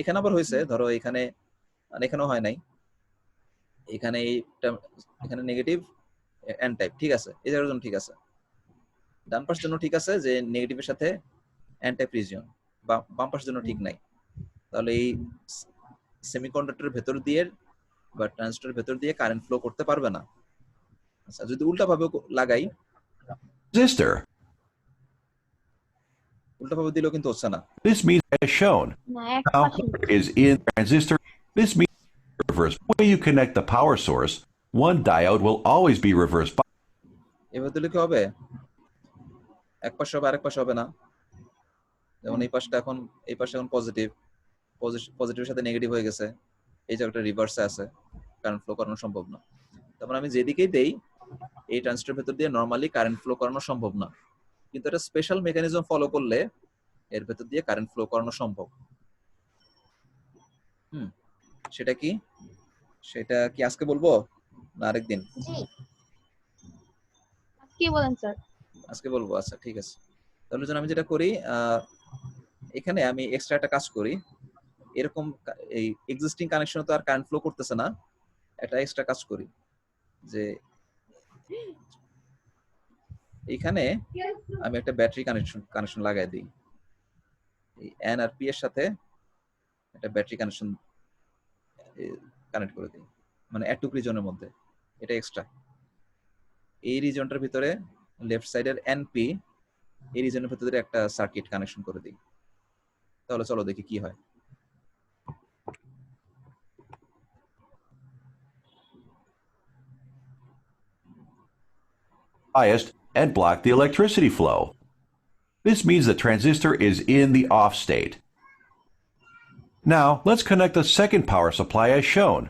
এখানে আবার হয়েছে, ধরো এখানে, আর এখানেও হয় নাই, এখানে এখানে নেগেটিভ এন টাইপ, ঠিক আছে, এই জায়গার জন্য ঠিক আছে। ডান পাশের জন্য ঠিক আছে যে নেগেটিভের সাথে এন টাইপ রিজিয়ন, বাম পাশের জন্য ঠিক নাই। তাহলে এই সেমিকন্ডাক্টরের ভেতর দিয়ে বা ট্রানজিস্টরের ভেতর দিয়ে কারেন্ট ফ্লো করতে পারবে না। আচ্ছা, যদি উল্টাভাবে লাগাই,
Resistor.
উল্টাভাবে দিলেও কিন্তু হচ্ছে না।
This means, as shown,
না এক
now
পাশে
is in transistor. This means reverse. When you connect the power source, one diode will always be reverse biased.
এভাবে দিলে কি হবে? এক পাশে হবে আরেক পাশে হবে না। যেমন এই পাশটা এখন, এই পাশে এখন পজিটিভ, পজিটিভের সাথে নেগেটিভ হয়ে গেছে, এই জায়গাটা রিভার্সে আছে, কারেন্ট ফ্লো করানো সম্ভব না। তারপর আমি যেদিকেই দেই এই ট্রানজিস্টরের ভেতর দিয়ে নরমালি কারেন্ট ফ্লো করানো সম্ভব না, কিন্তু একটা স্পেশাল মেকানিজম ফলো করলে এর ভেতর দিয়ে কারেন্ট ফ্লো করানো সম্ভব। সেটা কি? সেটা কি আজকে বলবো না আরেকদিন?
জি
কি বলেন স্যার?
আজকে বলবো। আচ্ছা ঠিক আছে। তাহলে আমি যেটা করি, এখানে আমি এক্সট্রা একটা কাজ করি, এরকম এই এক্সিস্টিং কানেকশন তো আর কারেন্ট ফ্লো করতেছে না, একটা এক্সট্রা কাজ করি যে এইখানে আমি একটা ব্যাটারি কানেকশন লাগাই দিই, এই এন আর পি এর সাথে একটা ব্যাটারি কানেকশন কানেক্ট করে দিই, মানে এটুক রিজনের মধ্যে। এটা এক্সট্রা, এই রিজনটার ভিতরে লেফট সাইডের এনপি, এই রিজনের ভিতরে একটা সার্কিট কানেকশন করে দিই। তাহলে চলো দেখি কি হয়।
Biased and block the electricity flow. This means the transistor is in the off state. Now, let's connect the second power supply as shown.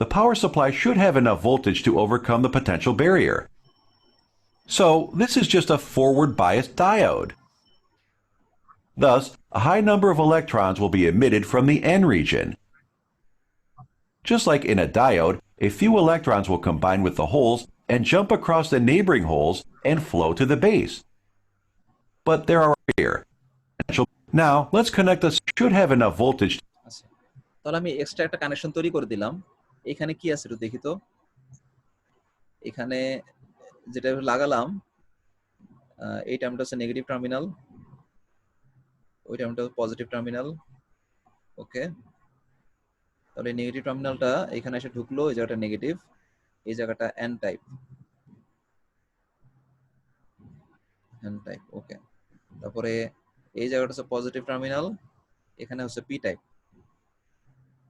The power supply should have enough voltage to overcome the potential barrier. So, this is just a forward biased diode. Thus, a high number of electrons will be emitted from the N region. Just like in a diode, a few electrons will combine with the holes and jump across the neighboring holes and flow to the base. But there are here. Now, let's connect the should have enough voltage.
আচ্ছা, তাহলে আমি এক্সট্রা একটা কানেকশন তৈরি করে দিলাম। এখানে কি আছে একটু দেখি তো। এখানে যেটা লাগালাম এই টার্মটা হচ্ছে নেগেটিভ টার্মিনাল, ওই টার্মটা পজিটিভ টার্মিনাল। ওকে, তাহলে নেগেটিভ টার্মিনালটা এখানে এসে ঢুকলো, এই জায়গাটা নেগেটিভ, এই জায়গাটা এন টাইপ, এন টাইপ। ওকে, তারপরে এই জায়গাটা হচ্ছে পজিটিভ টার্মিনাল, এখানে হচ্ছে পি টাইপ।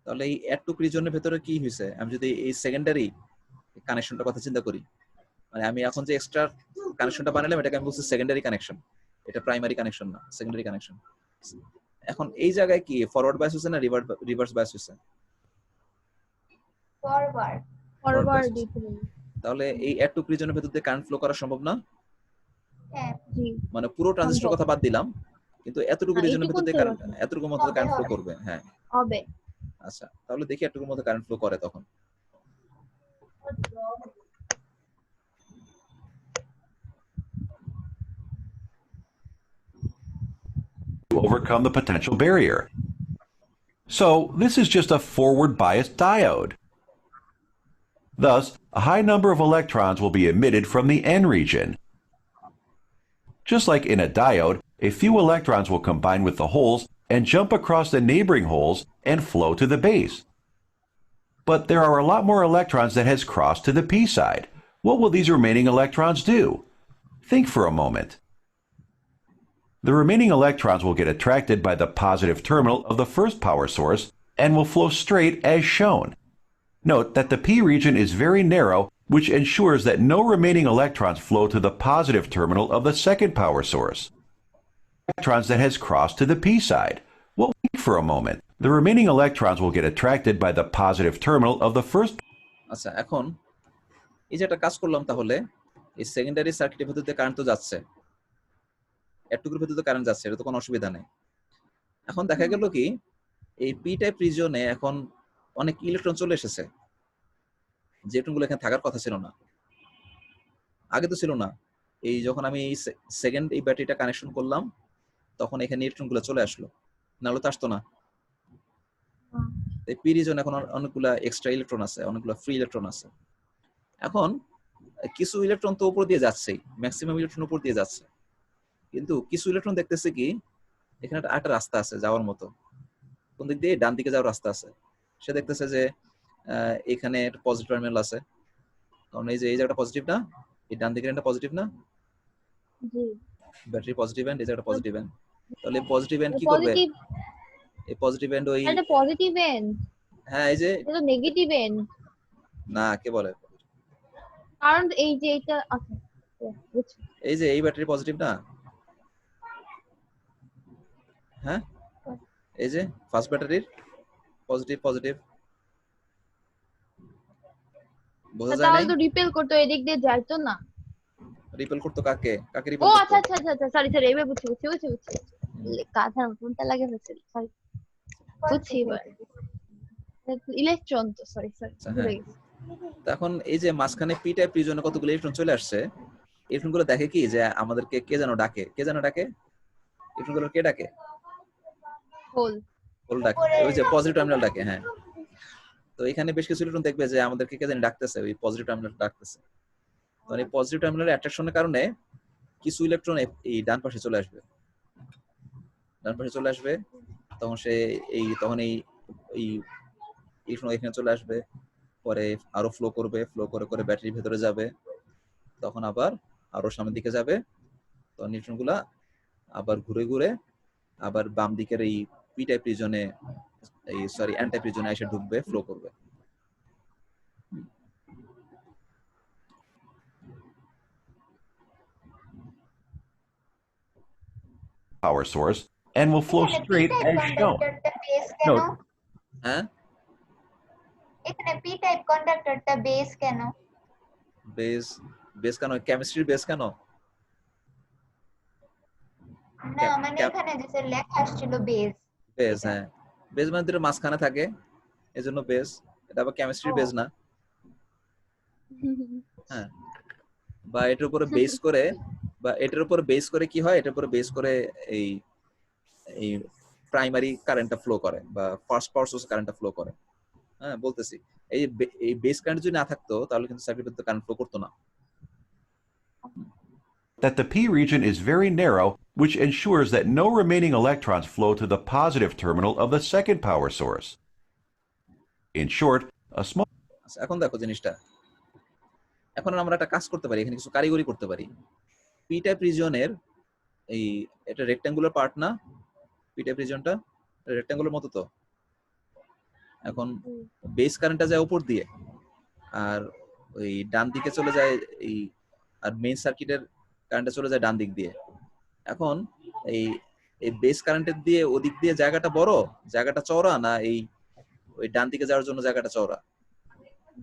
তাহলে এই অ্যাড টু রিজনের ভেতরে কি হয়েছে, আমি যদি এই সেকেন্ডারি কানেকশনটার কথা চিন্তা করি, মানে আমি এখন যে এক্সট্রা কানেকশনটা বানালাম এটাকে আমি বলছি সেকেন্ডারি কানেকশন, এটা প্রাইমারি কানেকশন না, সেকেন্ডারি কানেকশন। এখন এই জায়গায় কি ফরওয়ার্ড বায়াস হচ্ছে না রিভার্স বায়াস হচ্ছে?
ফরওয়ার্ড।
Forward
bias।
দিতে
তাহলে এই অ্যাড টু রিজনের ভেতর দিয়ে কারেন্ট ফ্লো করা সম্ভব না,
হ্যাঁ
জি
মানে পুরো ট্রানজিস্টর কথা বাদ দিলাম, কিন্তু এতটুকু
হ্যাঁ,
রিজনের ভেতর
এইটুকুন
দিয়ে
তো
কারেন্ট, এতটুকুর মধ্যে কারেন্ট ফ্লো
হবে।
করবে। হ্যাঁ,
হবে।
আচ্ছা, তাহলে দেখি এতটুকুর মধ্যে কারেন্ট ফ্লো করে তখন।
To overcome the potential barrier. So this is just a forward biased diode. Thus, a high number of electrons will be emitted from the N region. Just like in a diode, a few electrons will combine with the holes and jump across the neighboring holes and flow to the base. But there are a lot more electrons that has crossed to the p side. What will these remaining electrons do? Think for a moment. The remaining electrons will get attracted by the positive terminal of the first power source and will flow straight as shown. Note that the p region is very narrow, which ensures that no remaining electrons flow to the positive terminal of the second power source. Electrons that has crossed to the p side. Well, think for a moment. The remaining electrons will get attracted by the positive terminal of the first.
আচ্ছা, এখন এই যে একটা কাজ করলাম, তাহলে এই সেকেন্ডারি সার্কিটের ভেতর দিয়ে কারেন্ট তো যাচ্ছে, এতটুকুর ভেতর দিয়ে কারেন্ট যাচ্ছে, এটা তো কোনো অসুবিধা নেই। এখন দেখা গেল কি এই পি টাইপ রিজিয়নে এখন অনেক ইলেকট্রন চলে এসেছে, যে ইলেকট্রনগুলো এখানে থাকার কথা ছিল না, আগে তো ছিল না। এই যখন আমি এই সেকেন্ড এই ব্যাটারিটা কানেকশন করলাম তখন এখানে ইলেকট্রনগুলো চলে আসলো, নাহলে তো আসতো না। এই পি রিজন এখন অনেকগুলা এক্সট্রা ইলেকট্রন আছে, অনেকগুলা ফ্রি ইলেকট্রন আছে। এখন কিছু ইলেকট্রন তো উপর দিয়ে যাচ্ছেই, ম্যাক্সিমাম ইলেকট্রন উপর দিয়ে যাচ্ছে, কিন্তু কিছু ইলেকট্রন দেখতেছে কি এখানে একটা রাস্তা আছে যাওয়ার মতো, কোন দিক দিয়ে, ডান দিকে যাওয়ার রাস্তা আছে। সে দেখতেছে যে এখানে একটা পজিটিভ টার্মিনাল আছে, কারণ এই যে এই জায়গাটা পজিটিভ না, এই ডান দিকের একটা পজিটিভ না,
জি
ব্যাটারি পজিটিভ এন্ড, এই জায়গাটা পজিটিভ এন্ড। তাহলে পজিটিভ এন্ড কি করবে,
পজিটিভ
এই পজিটিভ এন্ড ওই,
এটা পজিটিভ এন্ড,
হ্যাঁ এই যে,
এটা নেগেটিভ এন্ড,
না কে বলে,
কারণ এই যে এটা আছে বুঝছি।
এই যে এই ব্যাটারি পজিটিভ না, হ্যাঁ এই যে ফার্স্ট ব্যাটারির পজিটিভ পজিটিভ, বোঝা যায়
তাহলে
নাই?
তো রিপেল করতে এদিক দিয়ে যাইতো না।
রিপেল করতো কাকে, কাকে
ও
রিপেল
আচ্ছা
করতো?
আচ্ছা আচ্ছা সরি সরি এবার বুঝছি বুঝছি বুঝছি বুঝছি কাঁথার কোনটা লাগে হচ্ছে সরি বুঝছি এবার ইলেকট্রন তো সরি সরি
আচ্ছা,
ভুলে
হ্যাঁ।
গেছি।
তখন এই যে মাঝখানে পি টাইপ রিজনে কতগুলো ইলেকট্রন চলে আসছে, ইলেকট্রনগুলো দেখে কি যে আমাদেরকে কে যেন ডাকে, কে যেন ডাকে, ইলেকট্রনগুলো কে ডাকে,
হোল
হোল ডাকে, ওই যে পজিটিভ টার্মিনাল ডাকে। হ্যাঁ, তো এখানে বেশ কিছু ইলেকট্রন দেখবে যে আমাদেরকে কে জানি ডাকতেছে, ওই পজিটিভ টার্মিনাল ডাকতেছে। তো এই পজিটিভ টার্মিনালের অ্যাট্রাকশনের কারণে কিছু ইলেকট্রন এই ডান পাশে চলে আসবে, ডান পাশে চলে আসবে, তখন সে তখন এই ইলেকট্রন এখানে চলে আসবে, পরে আরো ফ্লো করবে, ফ্লো করে করে ব্যাটারির ভেতরে যাবে, তখন আবার আরো সামনের দিকে যাবে, তখন ইলেকট্রনগুলা আবার ঘুরে ঘুরে আবার বাম দিকের এই পি টাইপ রিজনে, এই সরি এন টাইপ রিজনে এসে ঢুকবে, ফ্লো করবে।
Power source and will flow
এখানে
straight
p-type
as shown.
কন্ডাক্টরটা বেস কেন?
Note.
হ্যাঁ,
এখানে p-type কন্ডাক্টরটা বেস কেন?
বেস, বেস কেন, কেমিস্ট্রির বেস কেন?
না মানে এখানে যে লেখা আসছিল বেস।
বেস, হ্যাঁ, বেস মানে দুটোর মাঝখানে থাকে, এজন্য বেস। এটা আবার কেমিস্ট্রির বেস না, হ্যাঁ। বা এটার উপরে বেস করে, বা এটার উপরে বেস করে কি হয়, এটার উপরে বেস করে এই এই প্রাইমারি কারেন্টটা ফ্লো করে, বা ফার্স্ট পাওয়ার সোর্স কারেন্টটা ফ্লো করে। হ্যাঁ, বলতেছি এই বেস কারেন্ট যদি না থাকতো তাহলে কিন্তু সার্কিটের ভিতরে কারেন্ট ফ্লো করতো না।
that the p region is very narrow, which ensures that no remaining electrons flow to the positive terminal of the second power source. In short, a small
আচ্ছা, এখন দেখো জিনিসটা, এখন আমরা একটা কাজ করতে পারি, এখানে কিছু কারিগরি করতে পারি। পি টাইপ রিজিয়নের এই এটা রেক্ট্যাঙ্গুলার পার্ট না, পি টাইপ রিজিয়নটা রেক্ট্যাঙ্গুলার মতো তো। এখন বেস কারেন্টটা যায় উপর দিয়ে, আর ওই ডান দিকে চলে যায় এই, আর মেইন সার্কিটের কারেন্টটা চলে যায় ডান দিক দিয়ে। এখন এই এই বেস কারেন্টের দিয়ে ওদিক দিয়ে জায়গাটা বড়, জায়গাটা চওড়া, না এই ওই ডান দিকে যাওয়ার জন্য জায়গাটা চওড়া?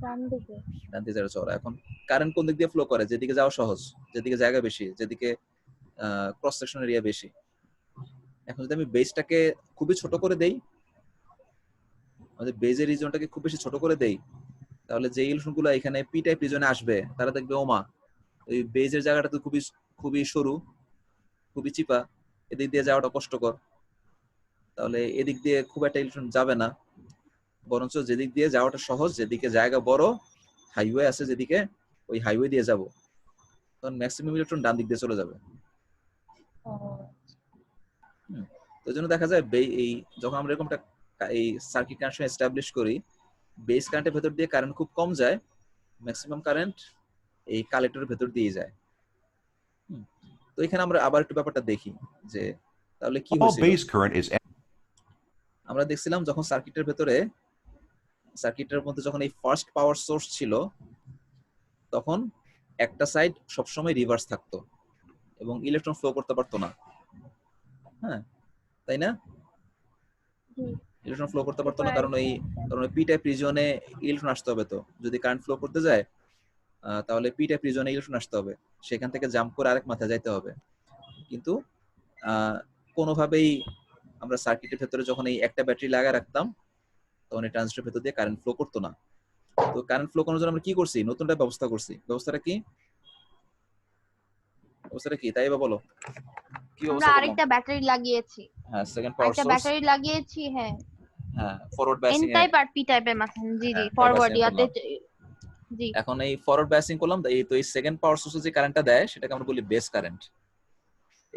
ডান দিকে।
ডান দিকে যাওয়া চওড়া। এখন কারেন্ট কোন দিক দিয়ে ফ্লো করে? যেদিকে যাওয়া সহজ, যেদিকে জায়গা বেশি, যেদিকে ক্রস সেকশন এরিয়া বেশি। এখন যদি আমি বেসটাকে খুবই ছোট করে দেই, আমাদের বেজের রিজনটাকে খুব বেশি ছোট করে দেই, তাহলে যে ইলেকট্রনগুলো এখানে পি টাইপ রিজনে আসবে তারা দেখবে ওমা ওই বেজের জায়গাটা তো খুবই খুবই সরু, খুবই চিপা, এদিক দিয়ে যাওয়াটা কষ্টকর, তাহলে এদিক দিয়ে খুব একটা ইলেকট্রন যাবে না, বরঞ্চ যেদিক দিয়ে যাওয়াটা সহজ, যেদিকে জায়গা বড়, হাইওয়ে আছে যেদিকে, ওই হাইওয়ে দিয়ে যাব, তখন ম্যাক্সিমাম ইলেকট্রন ডান দিক দিয়ে চলে যাবে। তো জন্য দেখা যায় এই যখন আমরা এরকমটা এই সার্কিট কানেকশন এস্টাবলিশ করি, বেস কারেন্টের ভেতর দিয়ে কারেন্ট খুব কম যায়, ম্যাক্সিমাম কারেন্ট এই কালেক্টরের ভেতর দিয়ে যায়। তো এখানে আমরা আবার একটু ব্যাপারটা দেখি যে তাহলে কি হয়েছিল।
base current is
আমরা দেখছিলাম যখন সার্কিটের ভেতরে, সার্কিটের মধ্যে যখন এই ফার্স্ট পাওয়ার সোর্স ছিল, তখন একটা সাইড সবসময় রিভার্স থাকতো এবং ইলেকট্রন ফ্লো করতে পারতো না। হ্যাঁ, তাই না? ইলেকট্রন ফ্লো করতে পারতো না, কারণ পি টাইপ রিজিয়নে ইলেকট্রন আসতে হবে। তো যদি কারেন্ট ফ্লো করতে যায় তাহলে পি টাইপ রিজিয়নে ইলেকট্রন আসতে হবে, সেখান থেকে জাম্প করে আরেক মাথায় যাইতে হবে। কিন্তু কোনোভাবেই আমরা সার্কিটের ভেতরে যখন এই একটা ব্যাটারি লাগায় রাখতাম, তখন এই ট্রানজিস্টরের ভেতর দিয়ে কারেন্ট ফ্লো করতো না। তো কারেন্ট ফ্লো করার জন্য আমরা কি করছি? নতুনটা ব্যবস্থা করছি। ব্যবস্থাটা কি? ব্যবস্থাটা কি তাই বা বলো, কি
আমরা
ব্যবস্থা করলাম?
আরেকটা ব্যাটারি লাগিয়েছি,
হ্যাঁ, সেকেন্ড পাওয়ার
আরেকটা
সোর্স।
ব্যাটারি লাগিয়েছি। হ্যাঁ,
হ্যাঁ, ফরওয়ার্ড
এন
বাইসিং
টাইপ আর পি টাইপের মাঝখানে। জি জি,
হ্যাঁ,
ফরওয়ার্ড
bypassing
ইয়াতে।
করলাম।
জি,
এখন এই ফরওয়ার্ড বাইসিং করলাম, এই তো এই সেকেন্ড পাওয়ার সোর্সে যে কারেন্টটা দেয় সেটাকে আমরা বলি বেস কারেন্ট।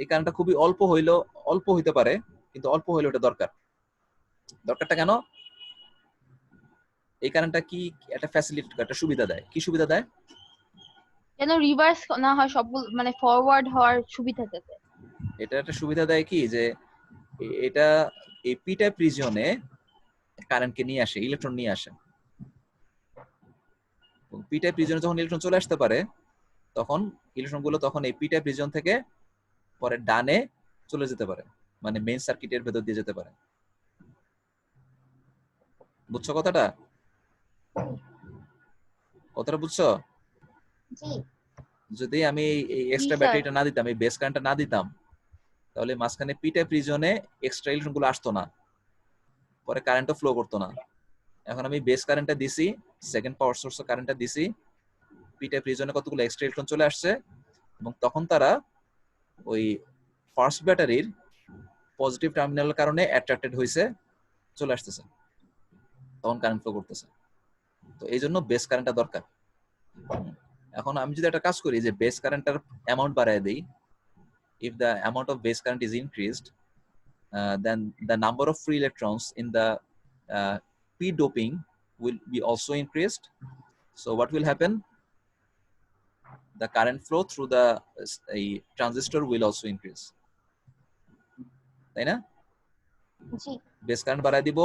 এই কারেন্টটা খুবই অল্প হইলেও, অল্প হইতে পারে, কিন্তু অল্প হইলেও এটা দরকার। দরকারটা কেন? এই কারেন্টটা কি একটা ফ্যাসিলিটি, একটা সুবিধা দেয়। কি সুবিধা দেয়?
যেন রিভার্স না হয়, সবগুলো মানে ফরওয়ার্ড হওয়ার সুবিধা দেবে।
এটা একটা সুবিধা দেয় কি, যে এটা এই পি টাইপ রিজিয়নে কারেন্টকে নিয়ে আসে, ইলেকট্রন নিয়ে আসে। পি টাইপ রিজিয়নে যখন ইলেকট্রন চলে আসতে পারে, তখন ইলেকট্রনগুলো তখন এই পি টাইপ রিজিয়ন থেকে পরে ডানে চলে যেতে পারে, মানে মেইন সার্কিটের ভেতর দিয়ে যেতে পারে। বুঝছো কথাটা? কথাটা বুঝছো?
জি
যদি আমি এই এক্সট্রা
স্যার।
ব্যাটারিটা না দিতাম, এই বেস কারেন্টটা না দিতাম, তাহলে মাঝখানে পি টাইপ রিজিয়নে এক্সট্রা ইলেকট্রন গুলো আসতো না, পরে কারেন্টও ফ্লো করতো না। এখন আমি বেস কারেন্টটা দিছি, সেকেন্ড পাওয়ার সোর্স কারেন্টটা দিছি, পি টাইপ রিজিয়নে কতগুলো এক্সট্রা ইলেকট্রন চলে আসছে, এবং তখন তারা ওই ফার্স্ট ব্যাটারির পজিটিভ টার্মিনালের কারণে অ্যাট্রাক্টেড হয়েছে, চলে আসতেছে, তখন কারেন্ট ফ্লো করতেছে। তো এই জন্য বেস কারেন্টটা দরকার। এখন আমি যদি একটা কাজ করি যে বেস কারেন্টটার অ্যামাউন্ট বাড়ায় দেই, if the amount of base current is increased, then the number of free electrons in the p doping will be also increased. So what will happen? The current flow through the transistor will also increase. তাই না?
জি
বেস কারেন্ট বাড়ায় দিব,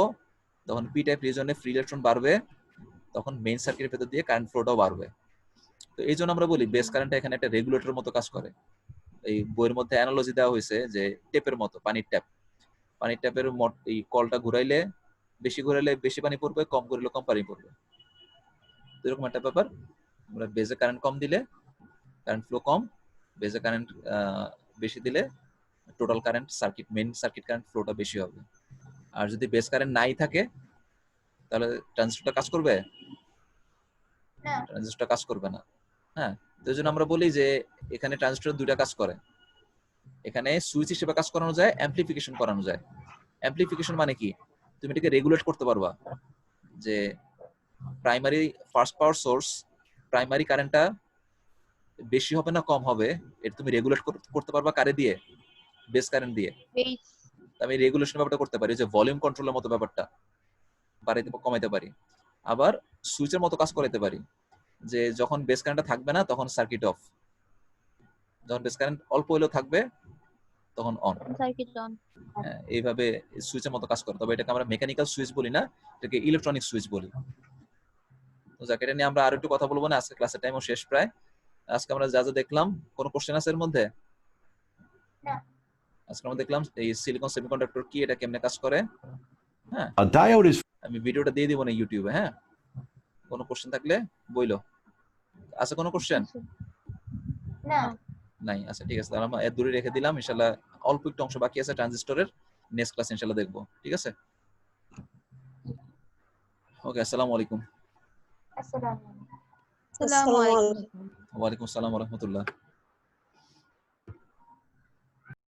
তখন পি টাইপ রিজনে ফ্রি ইলেকট্রন বাড়বে, তখন মেইন সার্কিটের ভেতর দিয়ে কারেন্ট ফ্লোটাও বাড়বে। তো এই জন্য আমরা বলি বেস কারেন্টটা এখানে একটা রেগুলেটরের মতো কাজ করে। এই বইয়ের মধ্যে অ্যানালজি দেওয়া হয়েছে যে টেপের মতো, পানির ট্যাপ। পানির ট্যাপের এই কলটা ঘুরাইলে, বেশি ঘুরাইলে বেশি পানি পড়বে, কম ঘুরাইলে কম পানি পড়বে, এরকম একটা ব্যাপার। আমরা বেজে কারেন্ট কম দিলে কারেন্ট ফ্লো কম, বেজে কারেন্ট বেশি দিলে total current circuit, main circuit current ফ্লোটা বেশি হবে। আর যদি বেস কারেন্ট নাই থাকে, তাহলে ট্রানজিস্টরটা কাজ করবে
না
ট্রানজিস্টরটা কাজ করবে না। হ্যাঁ, তো এই জন্য আমরা বলি যে এখানে ট্রানজিস্টর দুইটা কাজ করে। এখানে সুইচ হিসেবে কাজ করানো যায়, অ্যামপ্লিফিকেশন করানো যায়। অ্যামপ্লিফিকেশন মানে কি? তুমি এটাকে রেগুলেট করতে পারবা, যে primary first power source primary কারেন্টটা বেশি হবে না কম হবে এটা তুমি রেগুলেট করতে পারবা কারে দিয়ে? বেস কারেন্ট দিয়ে।
বেস।
আমি রেগুলেশন ব্যাপারটা করতে পারি, যে ভলিউম কন্ট্রোলের মতো ব্যাপারটা বাড়াইতে বা কমাইতে পারি। আবার সুইচের মতো কাজ করাইতে পারি, যে যখন বেস কারেন্টটা থাকবে না তখন সার্কিট অফ, যখন বেস কারেন্ট অল্প হলেও থাকবে তখন অন।
Circuit on.
এইভাবে সুইচের মতো কাজ করে। তবে এটাকে আমরা মেকানিক্যাল সুইচ বলি না, এটাকে ইলেকট্রনিক সুইচ বলি। তো যাকে এটা নিয়ে আমরা আরো একটু কথা বলবো না, আজকে ক্লাসের টাইমও শেষ প্রায়। আজকে আমরা যা যা দেখলাম, কোনো কোশ্চেন আছে এর মধ্যে?
না।
আজকে আমরা দেখলাম এই সিলিকন সেমিকন্ডাক্টর কি, এটা কেমনে কাজ করে। হ্যাঁ,
A diode is
আমি ভিডিওটা দিয়ে দিব না ইউটিউবে। হ্যাঁ, কোনো কোশ্চেন থাকলে বইলো। আছে কোনো কোশ্চেন?
না।
নাই? আচ্ছা ঠিক আছে, তাহলে আমরা এর দূরে রেখে দিলাম। ইনশাআল্লাহ অল্প একটু অংশ বাকি আছে ট্রানজিস্টরের, নেক্সট ক্লাস ইনশাআল্লাহ দেখবো। ঠিক আছে, ওকে, আসসালামু আলাইকুম।
আসসালামু আলাইকুম।
আসসালামু আলাইকুম।
ওয়ালাইকুম আসসালাম ওয়া রাহমাতুল্লাহ।